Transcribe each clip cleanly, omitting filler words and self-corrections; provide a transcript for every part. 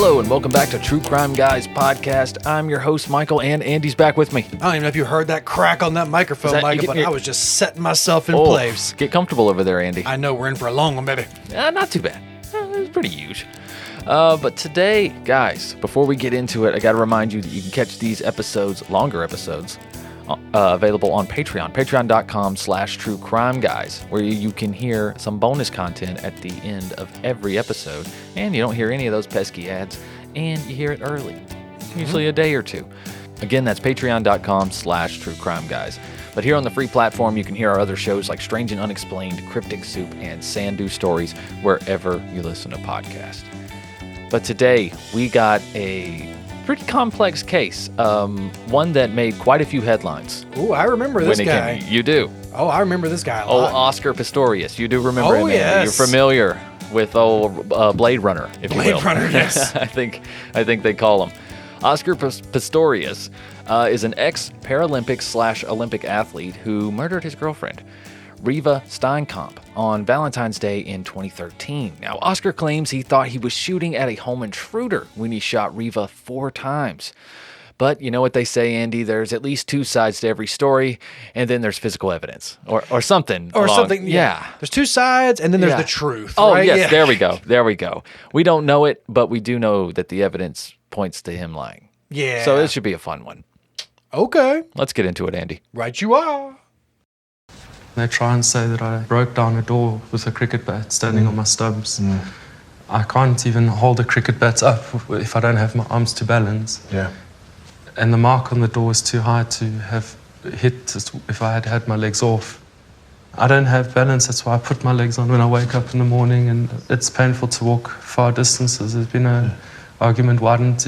Hello and welcome back to True Crime Guys podcast. I'm your host, Michael, and Andy's back with me. I don't even know if you heard that crack on that microphone, Michael, but I was just setting myself in place. Get comfortable over there, Andy. I know we're in for a long one, baby. Not too bad. It was pretty huge. But today, guys, before we get into it, I got to remind you that you can catch these episodes, longer episodes, available on Patreon, patreon.com/truecrimeguys, where you can hear some bonus content at the end of every episode, and you don't hear any of those pesky ads, and you hear it early, usually a day or two. Again, that's patreon.com/truecrimeguys. But here on the free platform, you can hear our other shows like Strange and Unexplained, Cryptic Soup, and Sandu Stories, wherever you listen to podcasts. But today, we got a pretty complex case, one that made quite a few headlines. Oh, I remember this guy. You do. Oh, I remember this guy a lot. Oscar Pistorius. You do remember him. Yes. You're familiar with Blade Runner, if you will. Blade Runner, yes. I think they call him. Oscar Pistorius is an ex-Paralympic / Olympic athlete who murdered his girlfriend, Reeva Steenkamp, on Valentine's Day in 2013. Now, Oscar claims he thought he was shooting at a home intruder when he shot Reeva 4 times. But you know what they say, Andy, there's at least 2 sides to every story, and then there's physical evidence, or something. Or something, yeah. There's 2 sides, and then there's the truth, Oh, right? yes, yeah. There we go. We don't know it, but we do know that the evidence points to him lying. Yeah. So it should be a fun one. Okay. Let's get into it, Andy. Right you are. They try and say that I broke down a door with a cricket bat standing on my stubs. I can't even hold a cricket bat up if I don't have my arms to balance. Yeah. And the mark on the door is too high to have hit if I had had my legs off. I don't have balance, that's why I put my legs on when I wake up in the morning, and it's painful to walk far distances. There's been an argument, why didn't,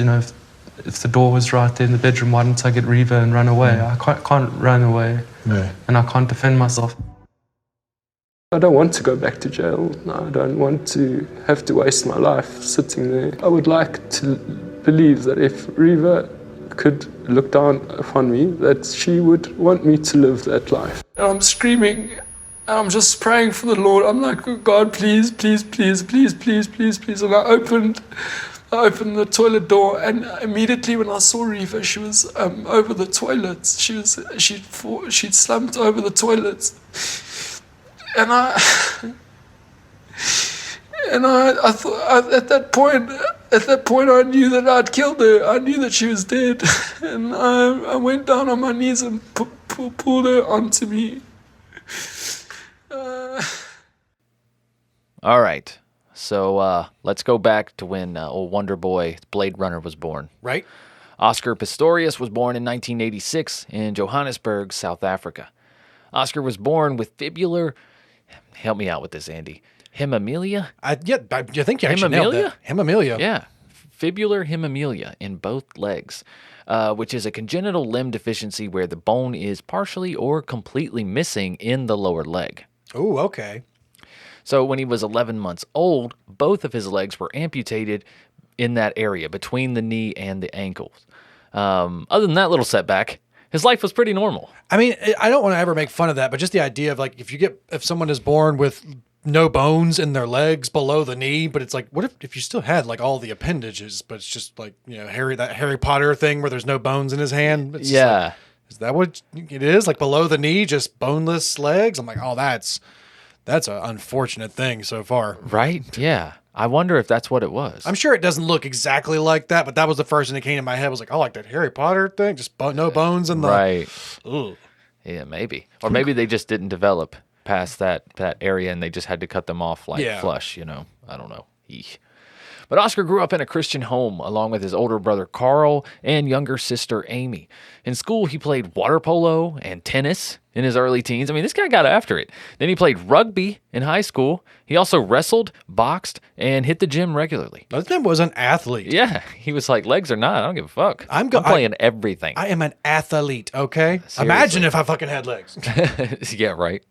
if the door was right there in the bedroom, why didn't I get Reeva and run away? I can't run away. Yeah. And I can't defend myself. I don't want to go back to jail. No, I don't want to have to waste my life sitting there. I would like to believe that if Reeva could look down upon me, that she would want me to live that life. And I'm screaming, and I'm just praying for the Lord. I'm like, oh God, please, please, please, please, please, please, please. And I opened the toilet door, and immediately when I saw Reeva, she was over the toilets. She'd slumped over the toilets, and I thought at that point I knew that I'd killed her. I knew that she was dead, and I went down on my knees and pulled her onto me. All right. So let's go back to when old Wonder Boy Blade Runner was born. Right. Oscar Pistorius was born in 1986 in Johannesburg, South Africa. Oscar was born with fibular... Help me out with this, Andy. Hemimelia? I think you actually nailed it. Hemimelia. Yeah. Fibular hemimelia in both legs, which is a congenital limb deficiency where the bone is partially or completely missing in the lower leg. Oh, okay. So when he was 11 months old, both of his legs were amputated in that area between the knee and the ankles. Other than that little setback, his life was pretty normal. I mean, I don't want to ever make fun of that, but just the idea of like if someone is born with no bones in their legs below the knee, but it's like, what if you still had like all the appendages, but it's just like, that Harry Potter thing where there's no bones in his hand? It's yeah. Like, is that what it is? Like below the knee, just boneless legs? I'm like, oh, that's an unfortunate thing so far. Right? Yeah. I wonder if that's what it was. I'm sure it doesn't look exactly like that, but that was the first thing that came to my head. Was like, oh, like that Harry Potter thing, just no bones in the... Right. Ugh. Yeah, maybe. Or maybe they just didn't develop past that area and they just had to cut them off flush, I don't know. Eesh. But Oscar grew up in a Christian home along with his older brother Carl and younger sister Amy. In school, he played water polo and tennis in his early teens. I mean, this guy got after it. Then he played rugby in high school. He also wrestled, boxed, and hit the gym regularly. This man was an athlete. Yeah, he was like, legs or not, I don't give a fuck. I'm playing everything. I am an athlete, okay? Seriously. Imagine if I fucking had legs. Yeah, right.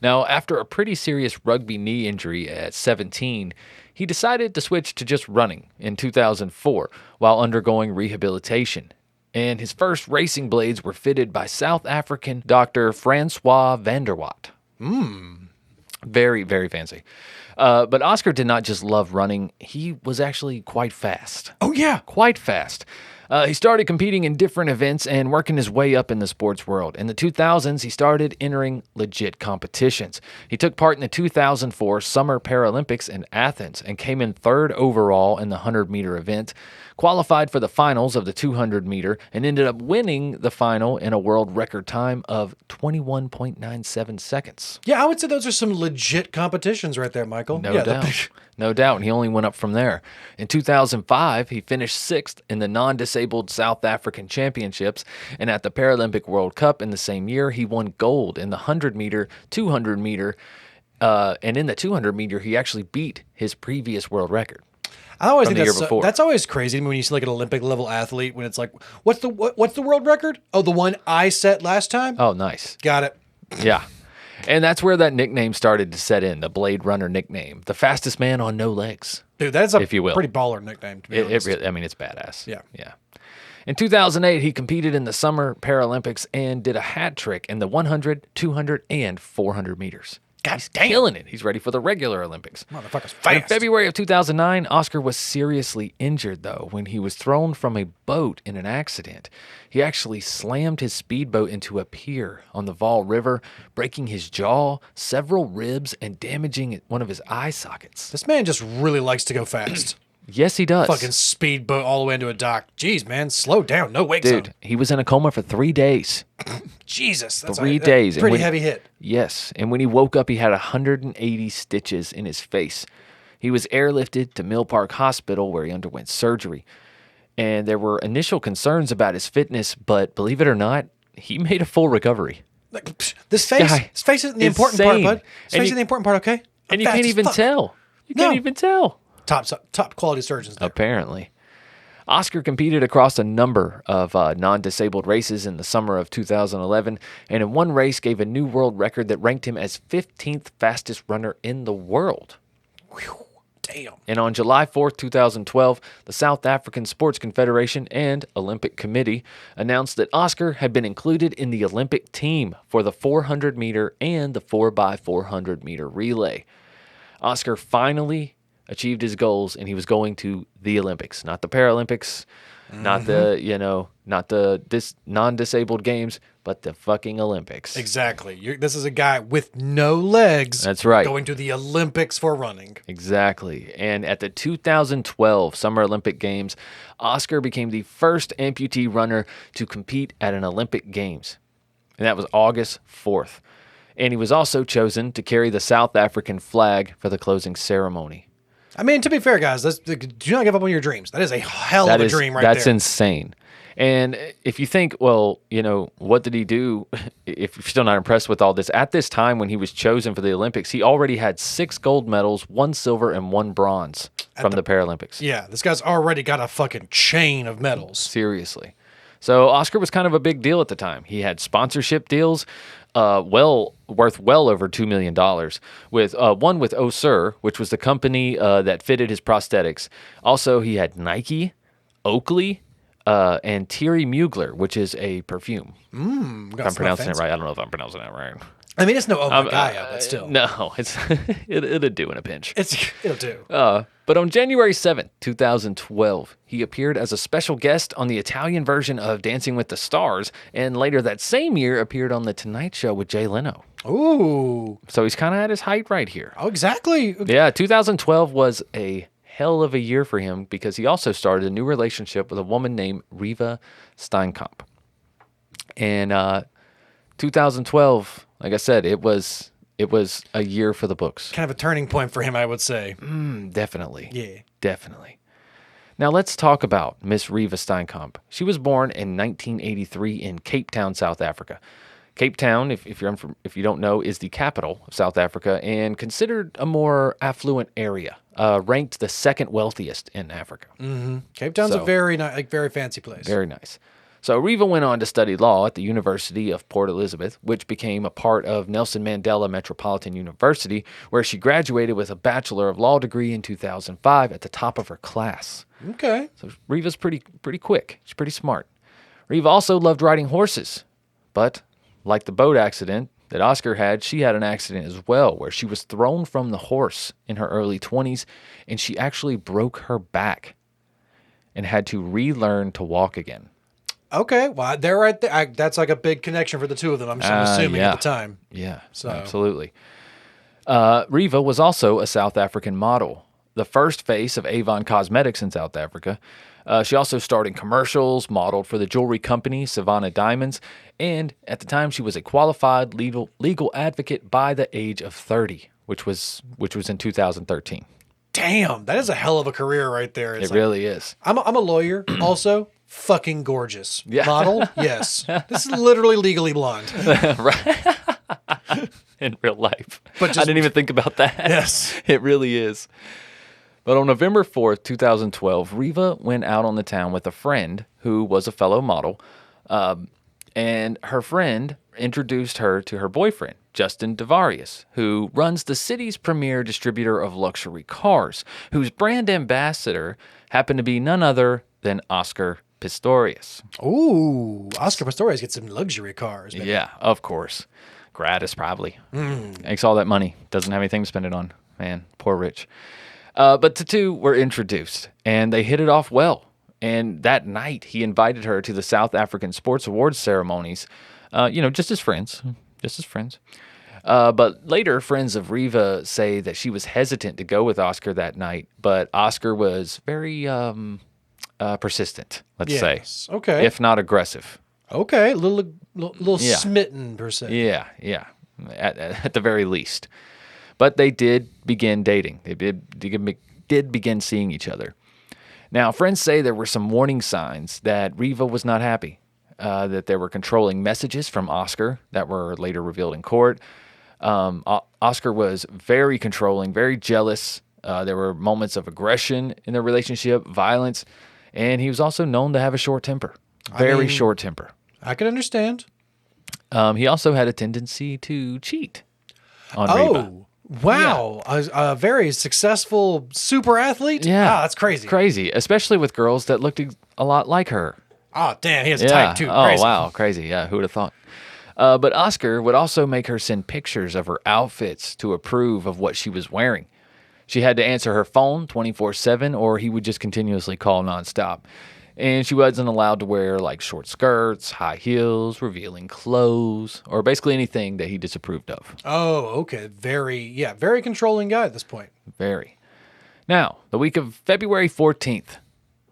Now, after a pretty serious rugby knee injury at 17, he decided to switch to just running in 2004 while undergoing rehabilitation. And his first racing blades were fitted by South African Dr. Francois van der Watt. Very, very fancy. But Oscar did not just love running. He was actually quite fast. Oh, yeah. Quite fast. He started competing in different events and working his way up in the sports world. In the 2000s, he started entering legit competitions. He took part in the 2004 Summer Paralympics in Athens and came in third overall in the 100-meter event, qualified for the finals of the 200-meter, and ended up winning the final in a world record time of 21.97 seconds. Yeah, I would say those are some legit competitions right there, Michael. No doubt. No doubt. And he only went up from there. In 2005, he finished sixth in the non-disabled South African Championships. And at the Paralympic World Cup in the same year, he won gold in the 100-meter, 200-meter. And in the 200-meter, he actually beat his previous world record. I always from think the year before. that's always crazy when you see like an Olympic level athlete when it's like, what's the world record? Oh, the one I set last time? Oh, nice. Got it. Yeah. And that's where that nickname started to set in, the Blade Runner nickname. The fastest man on no legs. Dude, that's a if you will. pretty baller nickname, to be honest. I mean, it's badass. Yeah. Yeah. In 2008, he competed in the Summer Paralympics and did a hat trick in the 100, 200, and 400 meters. God damn. Killing it. He's ready for the regular Olympics. Motherfucker's In fast. February of 2009, Oscar was seriously injured, though, when he was thrown from a boat in an accident. He actually slammed his speedboat into a pier on the Vaal River, breaking his jaw, several ribs, and damaging one of his eye sockets. This man just really likes to go fast. Yes, he does. Fucking speedboat all the way into a dock. Jeez, man, slow down. No wake zone. Dude, he was in a coma for 3 days. Jesus. That's 3 days. And Pretty when- heavy hit. Yes, and when he woke up, he had 180 stitches in his face. He was airlifted to Mill Park Hospital where he underwent surgery. And there were initial concerns about his fitness, but believe it or not, he made a full recovery. Like, psh, this face isn't the important part, insane. bud. This And face you- isn't the important part, okay? I'm And you fast can't as even fuck. tell. You No. can't even tell. Top quality surgeons there. Apparently. Oscar competed across a number of non-disabled races in the summer of 2011, and in one race gave a new world record that ranked him as 15th fastest runner in the world. Whew, damn. And on July 4th, 2012, the South African Sports Confederation and Olympic Committee announced that Oscar had been included in the Olympic team for the 400-meter and the 4x400-meter relay. Oscar finally achieved his goals, and he was going to the Olympics, not the Paralympics, not the, not the non-disabled games, but the fucking Olympics. Exactly. This is a guy with no legs. That's right. Going to the Olympics for running. Exactly. And at the 2012 Summer Olympic Games, Oscar became the first amputee runner to compete at an Olympic Games. And that was August 4th. And he was also chosen to carry the South African flag for the closing ceremony. I mean, to be fair, guys, do not give up on your dreams. That is a hell of a dream right there. That's insane. And if you think, well, what did he do? If you're still not impressed with all this, at this time when he was chosen for the Olympics, he already had 6 gold medals, 1 silver, and 1 bronze from the Paralympics. Yeah, this guy's already got a fucking chain of medals. Seriously. So Oscar was kind of a big deal at the time. He had sponsorship deals worth well over $2 million, with one with Osur, which was the company that fitted his prosthetics. Also, he had Nike, Oakley, and Thierry Mugler, which is a perfume. If I'm pronouncing it right. I don't know if I'm pronouncing that right. I mean, it's no Gaia, but still. No, it'll do in a pinch. It'll do. But on January 7th, 2012, he appeared as a special guest on the Italian version of Dancing with the Stars, and later that same year appeared on The Tonight Show with Jay Leno. Ooh. So he's kind of at his height right here. Oh, exactly. Yeah, 2012 was a hell of a year for him because he also started a new relationship with a woman named Reeva Steenkamp. And 2012, like I said, it was a year for the books. Kind of a turning point for him, I would say. Definitely. Yeah. Definitely. Now let's talk about Miss Reeva Steenkamp. She was born in 1983 in Cape Town, South Africa. Cape Town, if you don't know, is the capital of South Africa and considered a more affluent area, ranked the second wealthiest in Africa. Mm-hmm. Cape Town's a very fancy place. Very nice. So Reeva went on to study law at the University of Port Elizabeth, which became a part of Nelson Mandela Metropolitan University, where she graduated with a Bachelor of Law degree in 2005 at the top of her class. Okay. So Reeva's pretty quick. She's pretty smart. Reeva also loved riding horses, but like the boat accident, that Oscar had, she had an accident as well where she was thrown from the horse in her early 20s and she actually broke her back and had to relearn to walk again. Okay, well, they're right there. That's like a big connection for the two of them, I'm assuming at the time. Yeah, So. absolutely. Reeva was also a South African model, the first face of Avon Cosmetics in South Africa. She also starred in commercials, modeled for the jewelry company Savannah Diamonds, and at the time she was a qualified legal advocate by the age of 30, which was in 2013. Damn, that is a hell of a career right there. It really is. I'm a lawyer, also fucking gorgeous. Yeah. Model, yes. This is literally Legally Blonde. Right. In real life. But I didn't even think about that. Yes. It really is. But on November 4th, 2012, Reeva went out on the town with a friend who was a fellow model, and her friend introduced her to her boyfriend, Justin Devarius, who runs the city's premier distributor of luxury cars, whose brand ambassador happened to be none other than Oscar Pistorius. Ooh, Oscar Pistorius gets some luxury cars. Man. Yeah, of course. Gratis, probably. Makes all that money. Doesn't have anything to spend it on. Man, poor rich. But the two were introduced, and they hit it off well. And that night, he invited her to the South African Sports Awards ceremonies, just as friends. But later, friends of Reeva say that she was hesitant to go with Oscar that night, but Oscar was very persistent, let's say. Okay. If not aggressive. Okay, a little Yeah. smitten, per se. Yeah. At the very least. But they did begin dating. They did begin seeing each other. Now, friends say there were some warning signs that Reeva was not happy, that there were controlling messages from Oscar that were later revealed in court. Oscar was very controlling, very jealous. There were moments of aggression in their relationship, violence, and he was also known to have a short temper, short temper. I can understand. He also had a tendency to cheat on Reeva. Oh, wow. A very successful super athlete? Yeah. That's crazy. Crazy, especially with girls that looked a lot like her. Oh, damn. He has a type, too. Oh, Crazy. wow. Crazy. Yeah, who would have thought? But Oscar would also make her send pictures of her outfits to approve of what she was wearing. She had to answer her phone 24/7, or he would just continuously call nonstop. And she wasn't allowed to wear like short skirts, high heels, revealing clothes, or basically anything that he disapproved of. Oh, okay. Very controlling guy at this point. Very. Now, the week of February 14th,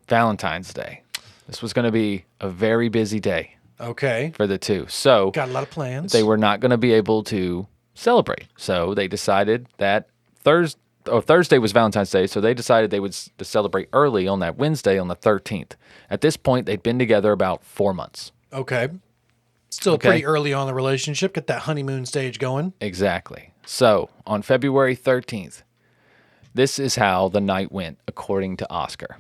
Valentine's Day. This was going to be a very busy day Okay. for the two. So Got a lot of plans. they were not going to be able to celebrate. So they decided that Thursday was Valentine's Day, so they decided they would celebrate early on that Wednesday on the 13th. At this point, they'd been together about 4 months. Okay. Still pretty early on in the relationship. Get that honeymoon stage going. Exactly. So on February 13th, this is how the night went, according to Oscar.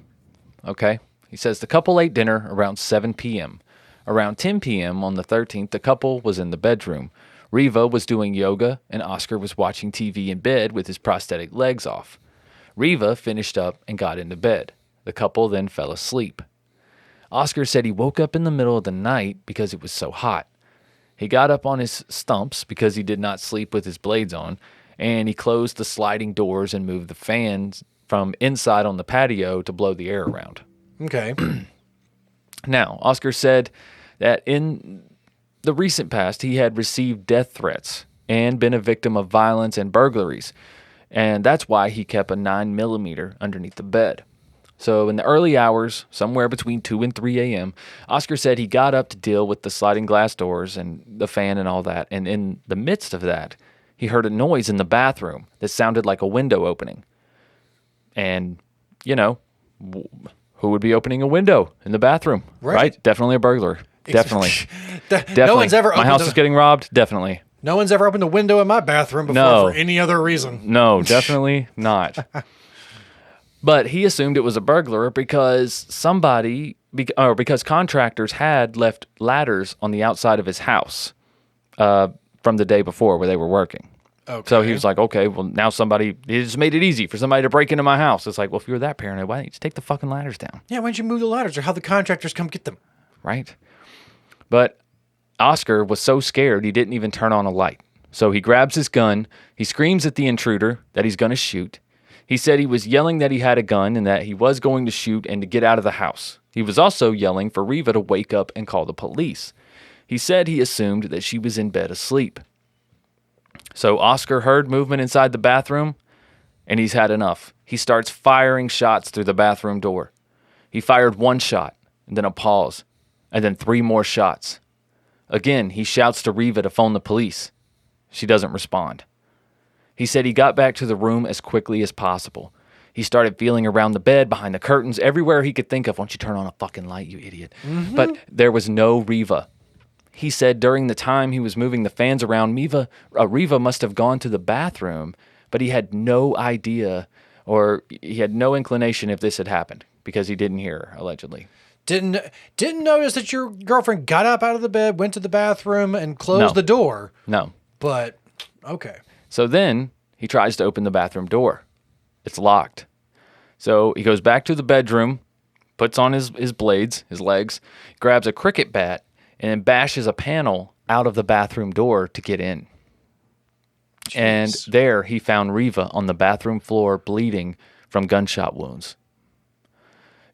Okay? He says the couple ate dinner around 7 p.m. Around 10 p.m. on the 13th, the couple was in the bedroom. Reeva was doing yoga, and Oscar was watching TV in bed with his prosthetic legs off. Reeva finished up and got into bed. The couple then fell asleep. Oscar said he woke up in the middle of the night because it was so hot. He got up on his stumps because he did not sleep with his blades on, and he closed the sliding doors and moved the fans from inside on the patio to blow the air around. Okay. Now, Oscar said that in the recent past, he had received death threats and been a victim of violence and burglaries, and that's why he kept a 9mm underneath the bed. So in the early hours, somewhere between 2 and 3 a.m., Oscar said he got up to deal with the sliding glass doors and the fan and all that, and in the midst of that, he heard a noise in the bathroom that sounded like a window opening. And, who would be opening a window in the bathroom? Right? Definitely a burglar. Definitely. Definitely. No one's ever My house is getting robbed? Definitely. No one's ever opened a window in my bathroom before for any other reason. No, definitely not. But he assumed it was a burglar because because contractors had left ladders on the outside of his house from the day before where they were working. Okay. So he was like, okay, well, now he just made it easy for somebody to break into my house. It's like, well, if you were that paranoid, why don't you just take the fucking ladders down? Yeah, why don't you move the ladders or have the contractors come get them? Right. But Oscar was so scared he didn't even turn on a light. So he grabs his gun. He screams at the intruder that he's going to shoot. He said he was yelling that he had a gun and that he was going to shoot and to get out of the house. He was also yelling for Reeva to wake up and call the police. He said he assumed that she was in bed asleep. So Oscar heard movement inside the bathroom, and he's had enough. He starts firing shots through the bathroom door. He fired one shot, and then a pause, and then 3 more shots. Again, he shouts to Reeva to phone the police. She doesn't respond. He said he got back to the room as quickly as possible. He started feeling around the bed, behind the curtains, everywhere he could think of. Why don't you turn on a fucking light, you idiot? But there was no Reeva. He said during the time he was moving the fans around, Reeva must have gone to the bathroom, but he had no idea, or he had no inclination if this had happened because he didn't hear her, allegedly. Didn't notice that your girlfriend got up out of the bed, went to the bathroom, and closed the door. No. But, okay. So then he tries to open the bathroom door. It's locked. So he goes back to the bedroom, puts on his blades, his legs, grabs a cricket bat, and then bashes a panel out of the bathroom door to get in. Jeez. And there he found Reeva on the bathroom floor bleeding from gunshot wounds.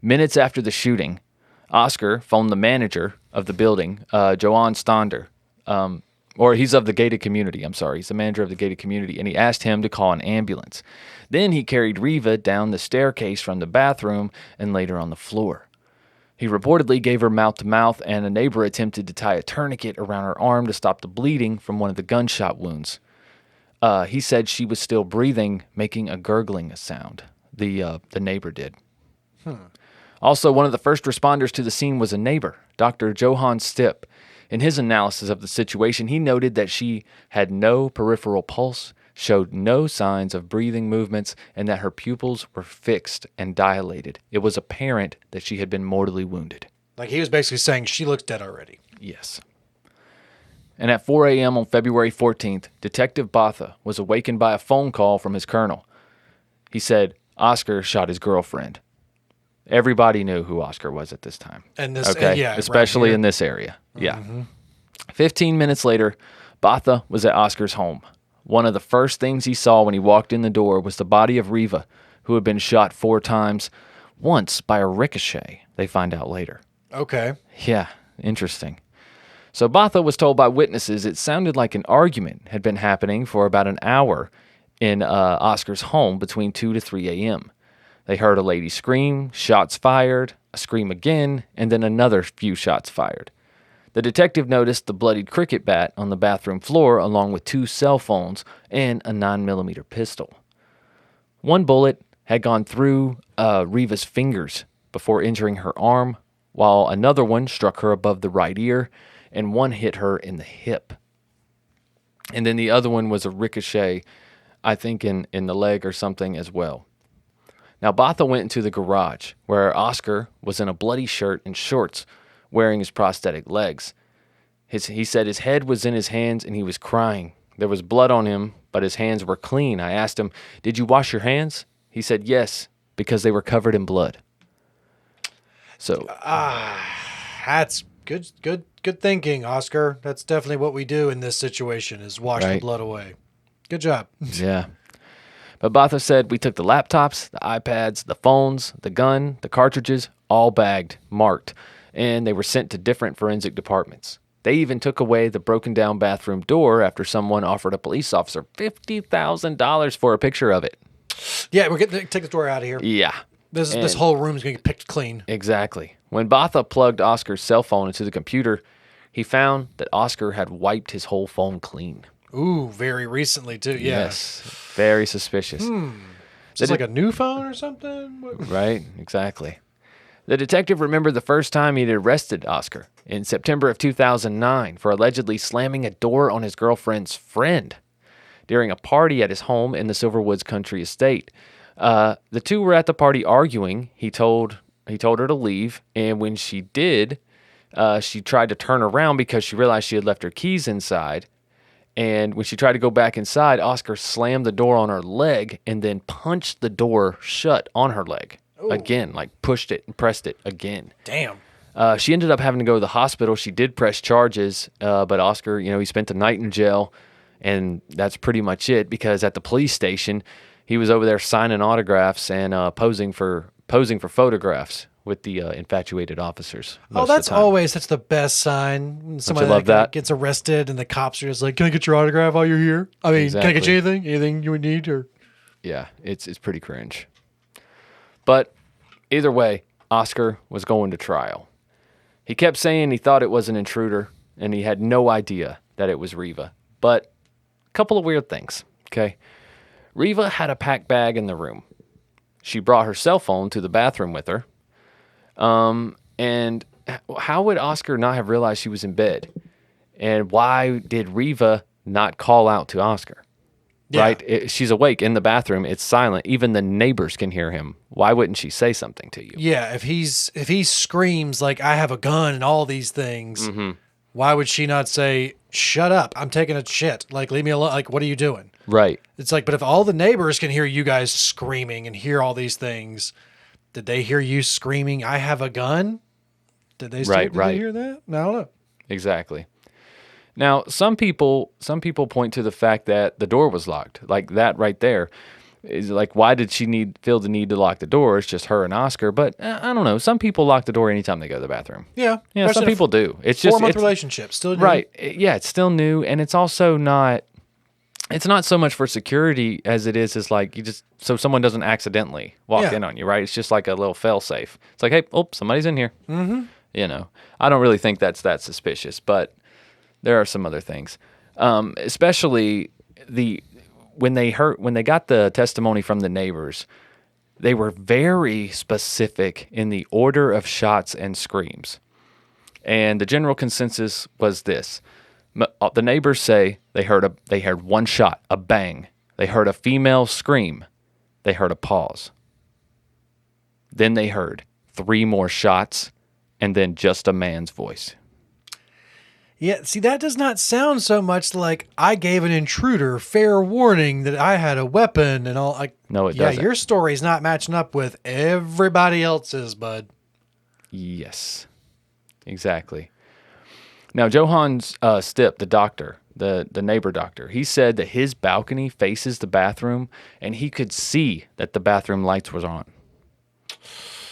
Minutes after the shooting, Oscar phoned the manager of the building, Joanne Stonder, or he's of the gated community, I'm sorry. He's the manager of the gated community, and he asked him to call an ambulance. Then he carried Reeva down the staircase from the bathroom and laid her on the floor. He reportedly gave her mouth-to-mouth, and a neighbor attempted to tie a tourniquet around her arm to stop the bleeding from one of the gunshot wounds. He said she was still breathing, making a gurgling sound. The neighbor did. Also, one of the first responders to the scene was a neighbor, Dr. Johann Stipp. In his analysis of the situation, he noted that she had no peripheral pulse, showed no signs of breathing movements, and that her pupils were fixed and dilated. It was apparent that she had been mortally wounded. Like he was basically saying she looks dead already. Yes. And at 4 a.m. on February 14th, Detective Botha was awakened by a phone call from his colonel. He said Oscar shot his girlfriend. Everybody knew who Oscar was at this time. And this, okay? yeah, especially right in this area. Yeah. 15 minutes later, Botha was at Oscar's home. One of the first things he saw when he walked in the door was the body of Reeva, who had been shot 4 times, once by a ricochet, they find out later. Okay. Yeah, interesting. So Botha was told by witnesses it sounded like an argument had been happening for about an hour in Oscar's home between 2 to 3 a.m. They heard a lady scream, shots fired, a scream again, and then another few shots fired. The detective noticed the bloodied cricket bat on the bathroom floor along with 2 cell phones and a 9mm pistol. One bullet had gone through Reeva's fingers before injuring her arm, while another one struck her above the right ear, and one hit her in the hip. And then the other one was a ricochet, I think in the leg or something as well. Now, Botha went into the garage, where Oscar was in a bloody shirt and shorts, wearing his prosthetic legs. He said his head was in his hands and he was crying. There was blood on him, but his hands were clean. I asked him, "Did you wash your hands?" He said, "Yes, because they were covered in blood." So, that's good thinking, Oscar. That's definitely what we do in this situation is wash the blood away. Good job. Yeah. But Botha said, "We took the laptops, the iPads, the phones, the gun, the cartridges, all bagged, marked, and they were sent to different forensic departments. They even took away the broken down bathroom door after someone offered a police officer $50,000 for a picture of it." Yeah, we're going to take the door out of here. Yeah. This whole room is going to get picked clean. Exactly. When Botha plugged Oscar's cell phone into the computer, he found that Oscar had wiped his whole phone clean. Ooh, very recently, too. Yeah. Yes. Very suspicious. Is this like a new phone or something? Right, exactly. The detective remembered the first time he'd arrested Oscar in September of 2009 for allegedly slamming a door on his girlfriend's friend during a party at his home in the Silverwoods Country Estate. The two were at the party arguing. He told her to leave, and when she did, she tried to turn around because she realized she had left her keys inside. And when she tried to go back inside, Oscar slammed the door on her leg and then punched the door shut on her leg. Ooh. Again, like pushed it and pressed it again. Damn. She ended up having to go to the hospital. She did press charges, but Oscar, he spent the night in jail. And that's pretty much it, because at the police station, he was over there signing autographs and posing for photographs with the infatuated officers. Oh, that's the best sign. When somebody love that? gets arrested and the cops are just like, "Can I get your autograph while you're here? I mean, can I get you anything? Anything you would need?" Or yeah, it's pretty cringe. But either way, Oscar was going to trial. He kept saying he thought it was an intruder, and he had no idea that it was Reeva. But a couple of weird things, okay? Reeva had a packed bag in the room. She brought her cell phone to the bathroom with her. And how would Oscar not have realized she was in bed? And why did Reeva not call out to Oscar? Yeah. Right? She's awake in the bathroom. It's silent. Even the neighbors can hear him. Why wouldn't she say something to you? Yeah, if he screams like, "I have a gun" and all these things, why would she not say, "Shut up, I'm taking a shit. Like, leave me alone. Like, what are you doing?" Right. It's like, but if all the neighbors can hear you guys screaming and hear all these things, did they hear you screaming, "I have a gun"? Did they hear that? No, I don't know. Exactly. Now, some people point to the fact that the door was locked. Like that right there is like, why did she feel the need to lock the door? It's just her and Oscar. But I don't know. Some people lock the door anytime they go to the bathroom. Yeah. Yeah, some people do. It's just 4-month relationship, still new. Right. Yeah, it's still new, and it's also not. It's not so much for security as it is like so someone doesn't accidentally walk in on you, right? It's just like a little fail safe. It's like, hey, somebody's in here. Mm-hmm. You know, I don't really think that's that suspicious, but there are some other things, especially when they got the testimony from the neighbors, they were very specific in the order of shots and screams, and the general consensus was this. The neighbors say they heard one shot, a bang. They heard a female scream. They heard a pause. Then they heard 3 more shots, and then just a man's voice. Yeah, see, that does not sound so much like I gave an intruder fair warning that I had a weapon and all. No, it doesn't. Yeah, your story's not matching up with everybody else's, bud. Yes, exactly. Now, Johann Stipp, the doctor, the neighbor doctor, he said that his balcony faces the bathroom, and he could see that the bathroom lights was on.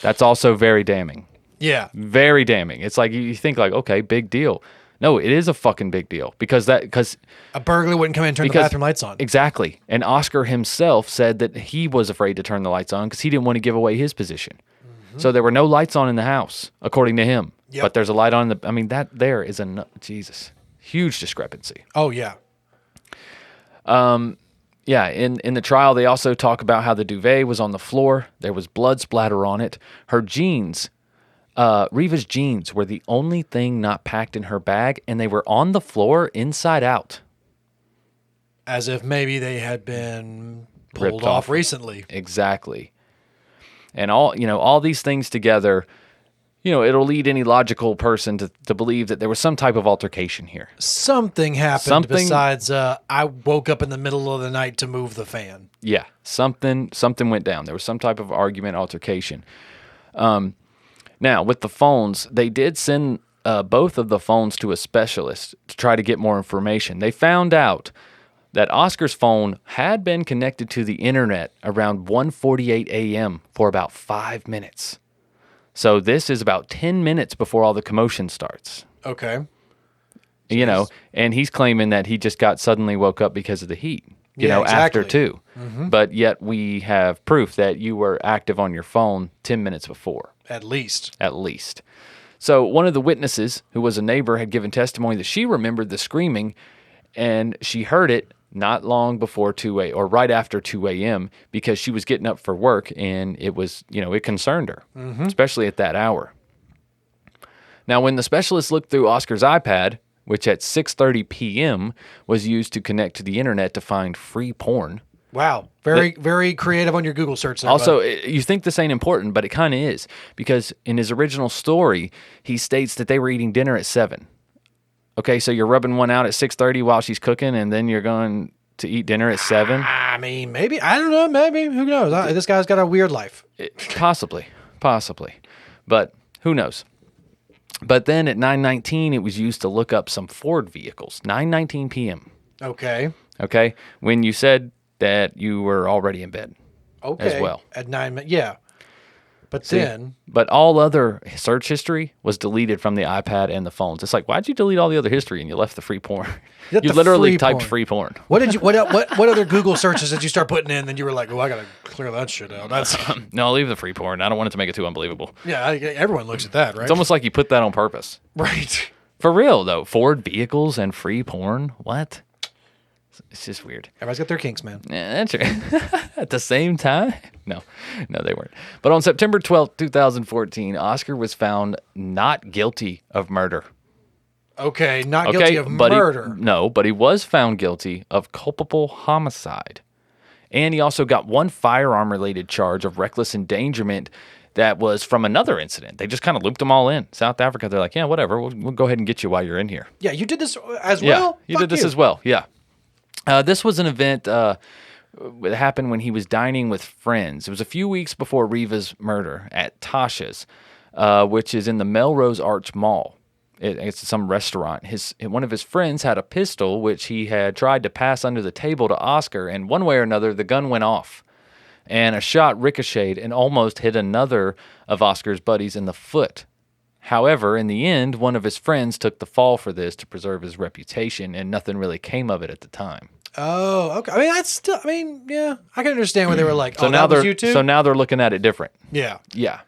That's also very damning. Yeah. Very damning. It's like you think like, okay, big deal. No, it is a fucking big deal because a burglar wouldn't come in and turn the bathroom lights on. Exactly. And Oscar himself said that he was afraid to turn the lights on because he didn't want to give away his position. Mm-hmm. So there were no lights on in the house, according to him. Yep. But there's a light on that there is Jesus. Huge discrepancy. Oh, yeah. Yeah, in the trial, they also talk about how the duvet was on the floor. There was blood splatter on it. Her jeans, Reeva's jeans, were the only thing not packed in her bag, and they were on the floor inside out. As if maybe they had been pulled off recently. Exactly. And all these things together, it'll lead any logical person to believe that there was some type of altercation here. Something happened besides I woke up in the middle of the night to move the fan. Yeah, something went down. There was some type of argument, altercation. Now, with the phones, they did send both of the phones to a specialist to try to get more information. They found out that Oscar's phone had been connected to the internet around 1:48 a.m. for about 5 minutes. So this is about 10 minutes before all the commotion starts. Okay. And he's claiming that he just suddenly woke up because of the heat, exactly. after 2. Mm-hmm. But yet we have proof that you were active on your phone 10 minutes before. At least. So one of the witnesses, who was a neighbor, had given testimony that she remembered the screaming, and she heard it not long before 2 a.m. or right after 2 a.m. because she was getting up for work, and it was, it concerned her, especially at that hour. Now, when the specialist looked through Oscar's iPad, which at 6:30 p.m. was used to connect to the internet to find free porn. Wow. Very creative on your Google search there, also, you think this ain't important, but it kind of is, because in his original story, he states that they were eating dinner at 7. Okay, so you're rubbing one out at 6:30 while she's cooking, and then you're going to eat dinner at 7? I mean, maybe. I don't know. Maybe. Who knows? This guy's got a weird life. Possibly. But who knows? But then at 9:19, it was used to look up some Ford vehicles. 9:19 p.m. Okay. Okay, when you said that you were already in bed. Okay. As well. At 9 minutes. Yeah. But See, then. but all other search history was deleted from the iPad and the phones. It's like, why'd you delete all the other history and you left the free porn? Left You the literally free typed porn. free porn. What did you? What other Google searches did you start putting in? Then you were like, "Oh, I gotta clear that shit out." That's No, I'll leave the free porn. I don't want it to make it too unbelievable. yeah. Everyone looks at that, right? It's almost like you put that on purpose. right. For real, though. Ford vehicles and free porn? What? It's just weird. Everybody's got their kinks, man. Yeah, that's right. At the same time? No, they weren't. But on September 12th, 2014, Oscar was found not guilty of murder. Okay, not guilty of murder. But he was found guilty of culpable homicide. And he also got one firearm-related charge of reckless endangerment that was from another incident. They just kind of looped them all in. South Africa, they're like, yeah, whatever. We'll go ahead and get you while you're in here. Yeah, you did this as Yeah, well? you did this as well, yeah. This was an event that happened when he was dining with friends. It was a few weeks before Reeva's murder at Tasha's, which is in the Melrose Arch Mall. It's some restaurant. One of his friends had a pistol, which he had tried to pass under the table to Oscar, and one way or another, the gun went off. And a shot ricocheted and almost hit another of Oscar's buddies in the foot. However, in the end, one of his friends took the fall for this to preserve his reputation, and nothing really came of it at the time. Oh, okay. I mean, that's still. I mean, yeah, I can understand where they were like, So "Oh, now that was they're you too." so now they're looking at it different. Yeah. Yeah.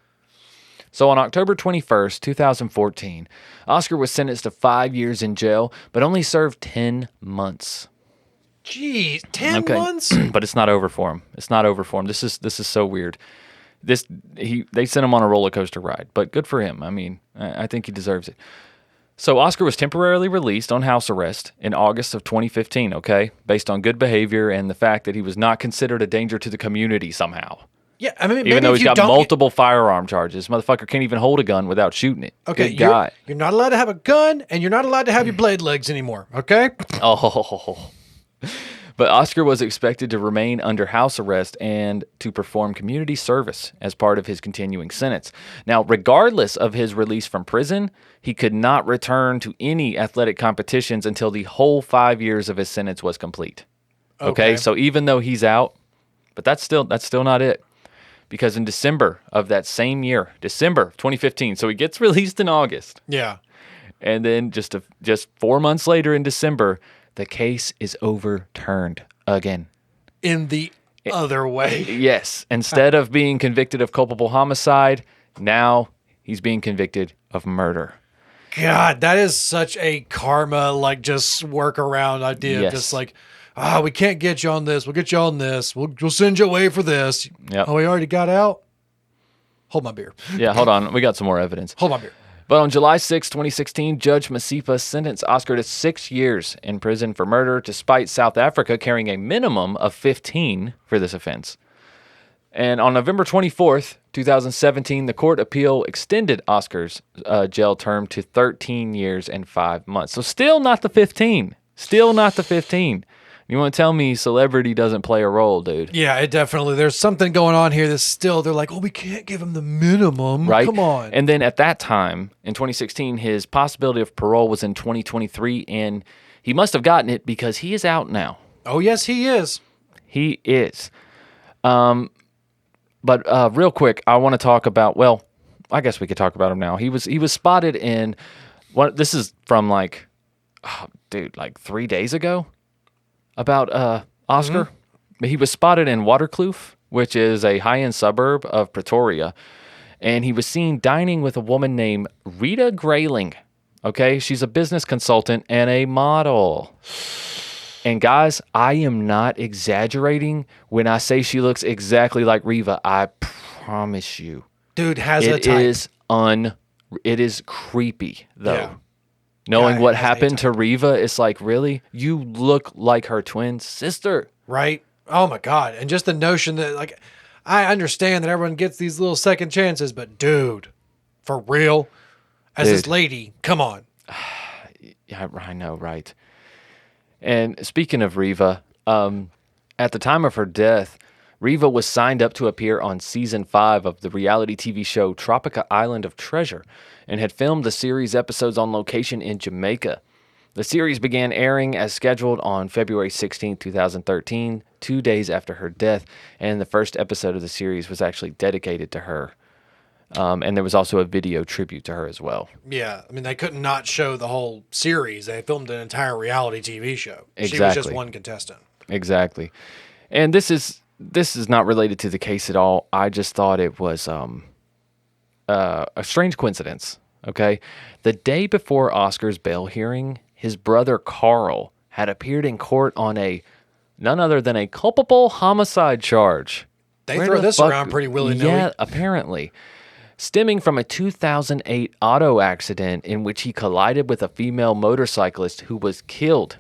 So on October 21st, 2014, Oscar was sentenced to 5 years in jail, but only served 10 months. Jeez, 10 months? But it's not over for him. It's not over for him. This is so weird. They sent him on a roller coaster ride, but good for him. I mean, I think he deserves it. So Oscar was temporarily released on house arrest in August of 2015, okay, based on good behavior and the fact that he was not considered a danger to the community somehow. Yeah, I mean, Even though maybe he's got multiple firearm charges, motherfucker can't even hold a gun without shooting it. Okay, Good guy. you're not allowed to have a gun, and you're not allowed to have your blade legs anymore, okay? Oh. But Oscar was expected to remain under house arrest and to perform community service as part of his continuing sentence. Now, regardless of his release from prison, he could not return to any athletic competitions until the whole 5 years of his sentence was complete. Okay, so even though he's out, but that's still not it. Because in December of that same year, December 2015, so he gets released in August. Yeah. And then just 4 months later in December, the case is overturned again. In the other way. Yes. Instead of being convicted of culpable homicide, now he's being convicted of murder. God, that is such a karma, like, just workaround idea. Yes. Just like, we can't get you on this. We'll get you on this. We'll send you away for this. Yep. Oh, we already got out? Hold my beer. Yeah, hold on. We got some more evidence. Hold my beer. But on July 6, 2016, Judge Masipa sentenced Oscar to 6 years in prison for murder, despite South Africa carrying a minimum of 15 for this offense. And on November 24th, 2017, the court appeal extended Oscar's jail term to 13 years and 5 months. So still not the 15. Still not the 15. You want to tell me celebrity doesn't play a role, dude? Yeah, it definitely. There's something going on here that's still, they're like, we can't give him the minimum. Right? Come on. And then at that time, in 2016, his possibility of parole was in 2023, and he must have gotten it because he is out now. Oh, yes, he is. He is. But real quick, I want to talk about, well, I guess we could talk about him now. He was spotted in, this is from like 3 days ago. About Oscar. Mm-hmm. He was spotted in Waterkloof, which is a high-end suburb of Pretoria, and he was seen dining with a woman named Rita Grayling. Okay, she's a business consultant and a model. And guys, I am not exaggerating when I say she looks exactly like Reeva. I promise you. Dude has a type. It is creepy, though. Yeah. Knowing what happened to Reeva, it's like, really? You look like her twin sister. Right? Oh, my God. And just the notion that, like, I understand that everyone gets these little second chances, but, dude, for real? As this lady, come on. Yeah, I know, right? And speaking of Reeva, at the time of her death, Reeva was signed up to appear on season 5 of the reality TV show Tropica Island of Treasure and had filmed the series episodes on location in Jamaica. The series began airing as scheduled on February 16, 2013, 2 days after her death, and the first episode of the series was actually dedicated to her. And there was also a video tribute to her as well. Yeah, I mean, they couldn't not show the whole series. They filmed an entire reality TV show. Exactly. She was just one contestant. Exactly. And this is not related to the case at all. I just thought it was a strange coincidence, okay? The day before Oscar's bail hearing, his brother Carl had appeared in court on none other than a culpable homicide charge. They throw this around pretty willy-nilly. Yeah, apparently. Stemming from a 2008 auto accident in which he collided with a female motorcyclist who was killed.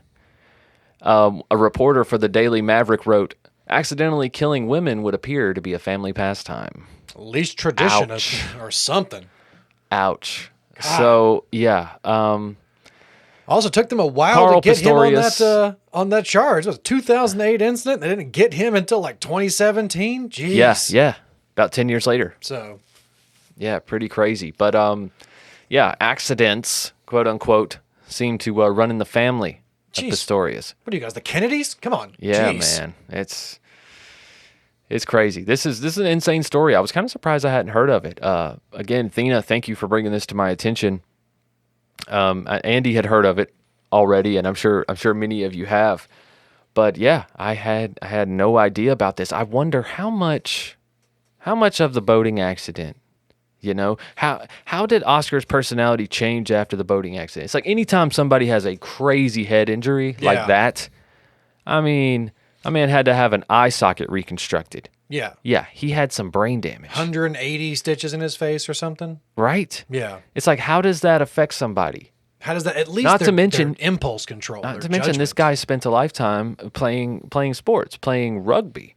A reporter for the Daily Maverick wrote, "Accidentally killing women would appear to be a family pastime." At least tradition Ouch. or something. Ouch. God. So, yeah. Also took them a while Carl to get Pistorius. him on that charge. It was a 2008 incident. They didn't get him until like 2017. Jeez. Yeah. About 10 years later. So, Yeah, pretty crazy. But, yeah, accidents, quote unquote, seem to run in the family of Jeez. Pistorius. what are you guys, the Kennedys? Come on. Yeah, Jeez. man. It's crazy. This is an insane story. I was kind of surprised I hadn't heard of it. Again, Thena, thank you for bringing this to my attention. Andy had heard of it already, and I'm sure many of you have. But yeah, I had no idea about this. I wonder how much of the boating accident, how did Oscar's personality change after the boating accident? It's like anytime somebody has a crazy head injury like that, I mean, my man had to have an eye socket reconstructed. Yeah. Yeah, he had some brain damage. 180 stitches in his face or something. Right? Yeah. It's like, how does that affect somebody? How does that, at least Not to their mention- impulse control. Not their to mention, this judgment. guy spent a lifetime playing sports, playing rugby,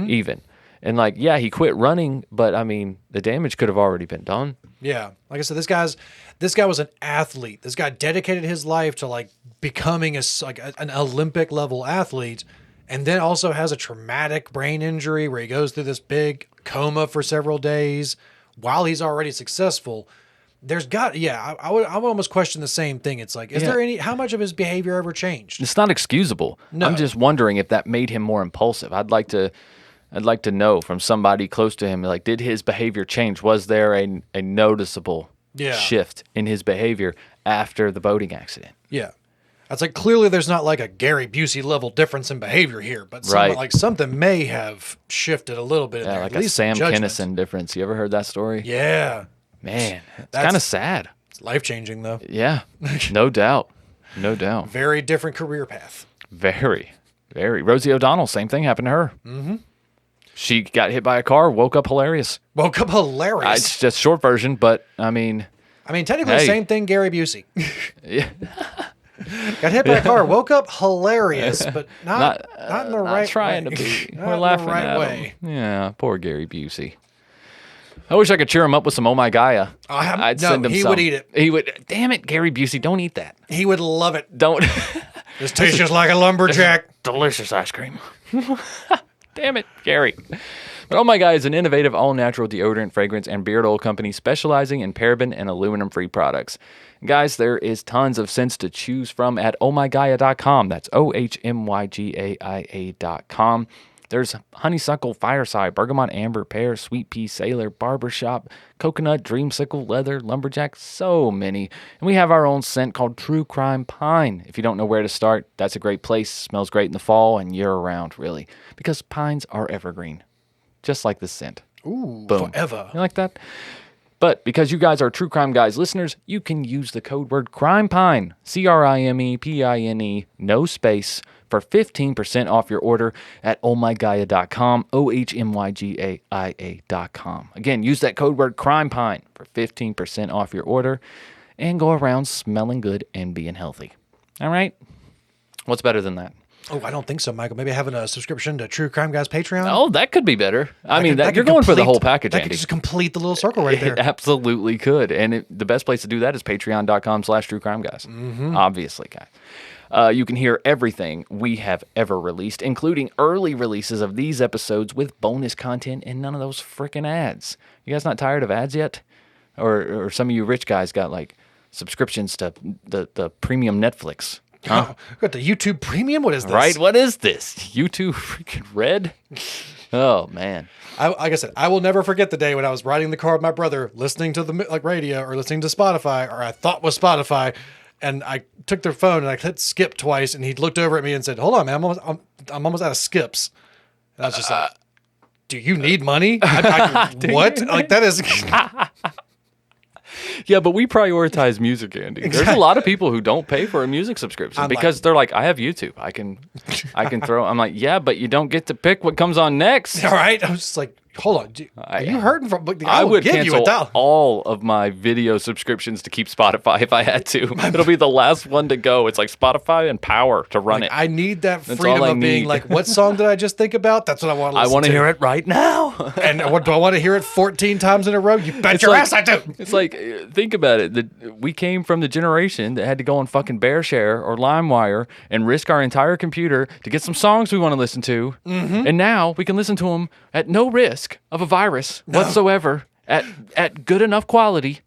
even. And like, yeah, he quit running, but I mean, the damage could have already been done. Yeah. Like I said, this guy was an athlete. This guy dedicated his life to like becoming an Olympic level athlete, and then also has a traumatic brain injury where he goes through this big coma for several days while he's already successful. I would almost question the same thing. It's like, how much of his behavior ever changed? It's not excusable. No. I'm just wondering if that made him more impulsive. I'd like to know from somebody close to him, like, did his behavior change? Was there a noticeable shift in his behavior after the boating accident? Yeah. That's like, clearly there's not like a Gary Busey level difference in behavior here, but something may have shifted a little bit in there. Like at a least Sam judgment. Kinison difference. You ever heard that story? Yeah. Man, it's kind of sad. It's life-changing, though. Yeah, no doubt. No doubt. Very different career path. Very, very. Rosie O'Donnell, same thing happened to her. Mm-hmm. She got hit by a car, woke up hilarious. Woke up hilarious. It's just short version, but I mean, technically, same thing, Gary Busey. yeah. Got hit by a car, woke up hilarious, but not in the right trying way. to be. Not We're in laughing the right at way. him. Yeah, poor Gary Busey. I wish I could cheer him up with some Oh My Gaia. I'd send him he some. would eat it. He would. Damn it, Gary Busey, don't eat that. He would love it. Don't. This tastes just like a lumberjack. Delicious ice cream. Damn it, Gary. But Oh My Gaia is an innovative all-natural deodorant, fragrance, and beard oil company specializing in paraben and aluminum-free products. Guys, there is tons of scents to choose from at ohmygaia.com. That's ohmygaia.com. There's honeysuckle, fireside, bergamot, amber, pear, sweet pea, sailor, barbershop, coconut, dreamsicle, leather, lumberjack, so many. And we have our own scent called True Crimepine. If you don't know where to start, that's a great place. Smells great in the fall and year-round, really, because pines are evergreen, just like this scent. Ooh, Boom. forever. You like that? But because you guys are True Crime Guys listeners, you can use the code word Crimepine, CRIMEPINE, no space, for 15% off your order at ohmygaia.com, ohmygaia.com. Again, use that code word Crimepine for 15% off your order and go around smelling good and being healthy. All right? What's better than that? Oh, I don't think so, Michael. Maybe having a subscription to True Crime Guys Patreon? Oh, that could be better. That You're could going for the complete- whole package, That Andy. could just complete the little circle right there. It absolutely could. And the best place to do that is patreon.com/truecrimeguys. Obviously, guys. You can hear everything we have ever released, including early releases of these episodes with bonus content and none of those freaking ads. You guys not tired of ads yet? Or some of you rich guys got like subscriptions to the premium Netflix Huh? Got the YouTube Premium? What is this? Right? What is this? YouTube freaking Red? Oh, man. Like I said, I will never forget the day when I was riding in the car with my brother, listening to the radio or listening to Spotify, or I thought was Spotify, and I took their phone and I hit skip twice, and he looked over at me and said, "Hold on, man, I'm almost out of skips." And I was just like, "Do you need money? What? Like that is." Yeah, but we prioritize music, Andy. Exactly. There's a lot of people who don't pay for a music subscription because they're like, I have YouTube. I can throw. I'm like, yeah, but you don't get to pick what comes on next. All right. I was just like, hold on. Are you hurting from? I would cancel all of my video subscriptions to keep Spotify if I had to. It'll be the last one to go. It's like Spotify and power to run it. I need that freedom of being like, what song did I just think about? That's what I want to listen to. I want to hear it right now. And what do I want to hear it 14 times in a row? You bet your ass I do. It's like, think about it. We came from the generation that had to go on fucking BearShare or LimeWire and risk our entire computer to get some songs we want to listen to. Mm-hmm. And now we can listen to them at no risk of a virus whatsoever at good enough quality,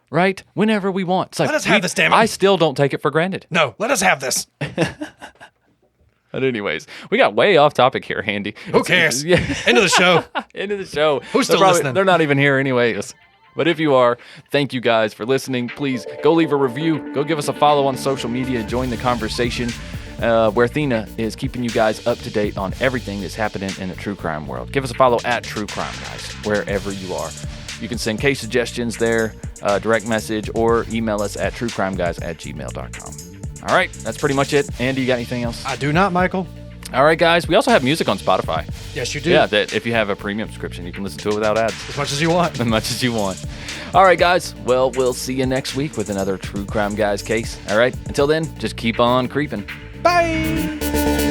right? Whenever we want. It's like, let us have this, damn it. I still don't take it for granted. No, let us have this. But anyways, we got way off topic here, Andy. Who cares? Yeah. End of the show. End of the show. Who's still listening? They're not even here anyways. But if you are, thank you guys for listening. Please go leave a review. Go give us a follow on social media. Join the conversation. Where Thena is keeping you guys up to date on everything that's happening in the true crime world. Give us a follow at True Crime Guys, wherever you are. You can send case suggestions there, direct message, or email us at truecrimeguys@gmail.com. All right, that's pretty much it. Andy, you got anything else? I do not, Michael. All right, guys. We also have music on Spotify. Yes, you do. Yeah, that if you have a premium subscription, you can listen to it without ads. As much as you want. As much as you want. All right, guys. Well, we'll see you next week with another True Crime Guys case. All right. Until then, just keep on creeping. Bye.